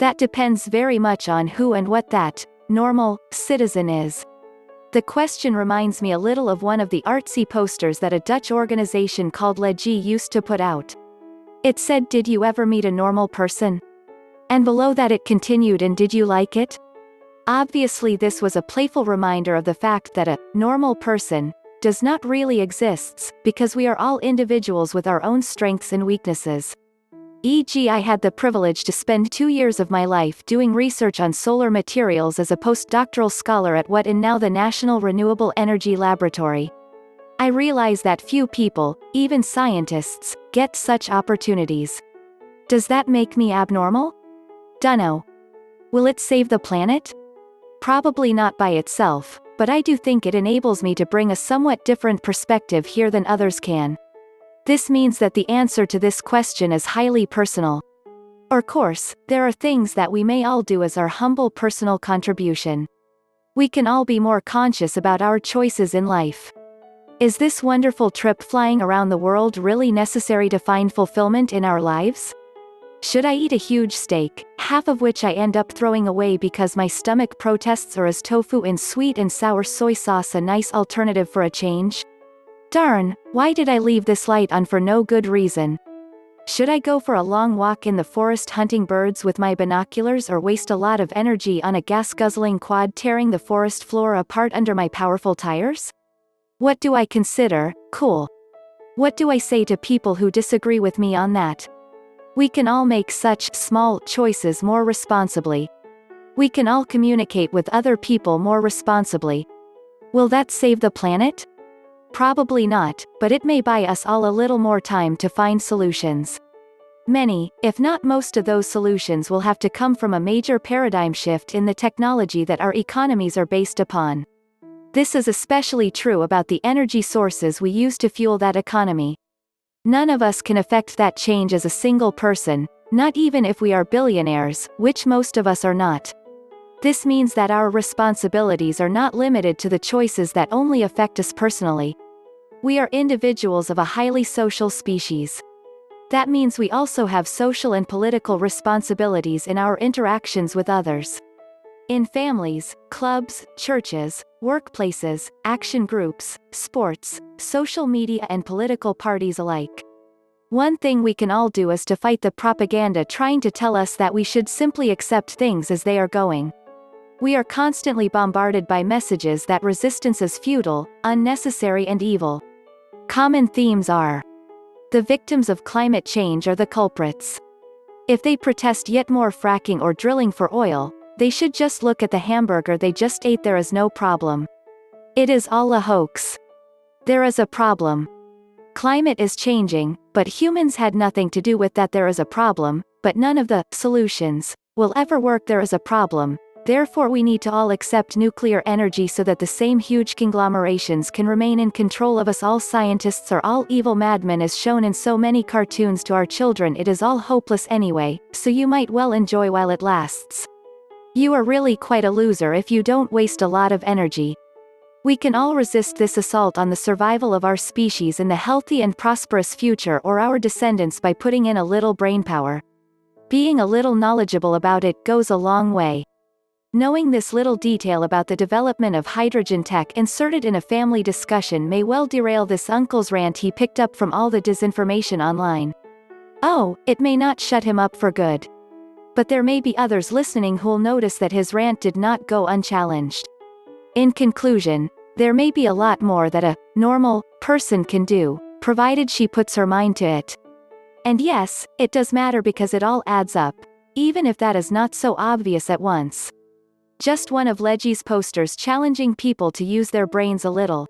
That depends very much on who and what that normal citizen is. The question reminds me a little of one of the artsy posters that a Dutch organization called Legie used to put out. It said, "Did you ever meet a normal person?" And below that it continued, "And did you like it?" Obviously this was a playful reminder of the fact that a normal person does not really exists, because we are all individuals with our own strengths and weaknesses. E.g., I had the privilege to spend 2 years of my life doing research on solar materials as a postdoctoral scholar at what is now the National Renewable Energy Laboratory. I realize that few people, even scientists, get such opportunities. Does that make me abnormal? Dunno. Will it save the planet? Probably not by itself, but I do think it enables me to bring a somewhat different perspective here than others can. This means that the answer to this question is highly personal. Of course, there are things that we may all do as our humble personal contribution. We can all be more conscious about our choices in life. Is this wonderful trip flying around the world really necessary to find fulfillment in our lives? Should I eat a huge steak, half of which I end up throwing away because my stomach protests, or is tofu in sweet and sour soy sauce a nice alternative for a change? Darn, why did I leave this light on for no good reason? Should I go for a long walk in the forest hunting birds with my binoculars, or waste a lot of energy on a gas-guzzling quad tearing the forest floor apart under my powerful tires? What do I consider cool? What do I say to people who disagree with me on that? We can all make such small choices more responsibly. We can all communicate with other people more responsibly. Will that save the planet? Probably not, but it may buy us all a little more time to find solutions. Many, if not most of those solutions will have to come from a major paradigm shift in the technology that our economies are based upon. This is especially true about the energy sources we use to fuel that economy. None of us can affect that change as a single person, not even if we are billionaires, which most of us are not. This means that our responsibilities are not limited to the choices that only affect us personally. We are individuals of a highly social species. That means we also have social and political responsibilities in our interactions with others. In families, clubs, churches, workplaces, action groups, sports, social media and political parties alike. One thing we can all do is to fight the propaganda trying to tell us that we should simply accept things as they are going. We are constantly bombarded by messages that resistance is futile, unnecessary and evil. Common themes are: the victims of climate change are the culprits. If they protest yet more fracking or drilling for oil, they should just look at the hamburger they just ate. There is no problem. It is all a hoax. There is a problem. Climate is changing, but humans had nothing to do with that. There is a problem, but none of the solutions will ever work. There is a problem. Therefore we need to all accept nuclear energy so that the same huge conglomerations can remain in control of us all. Scientists are all evil madmen as shown in so many cartoons to our children. It is all hopeless anyway, so you might well enjoy while it lasts. You are really quite a loser if you don't waste a lot of energy. We can all resist this assault on the survival of our species and the healthy and prosperous future or our descendants by putting in a little brainpower. Being a little knowledgeable about it goes a long way. Knowing this little detail about the development of hydrogen tech inserted in a family discussion may well derail this uncle's rant he picked up from all the disinformation online. Oh, it may not shut him up for good. But there may be others listening who'll notice that his rant did not go unchallenged. In conclusion, there may be a lot more that a normal person can do, provided she puts her mind to it. And yes, it does matter because it all adds up, even if that is not so obvious at once. Just one of Legie's posters challenging people to use their brains a little.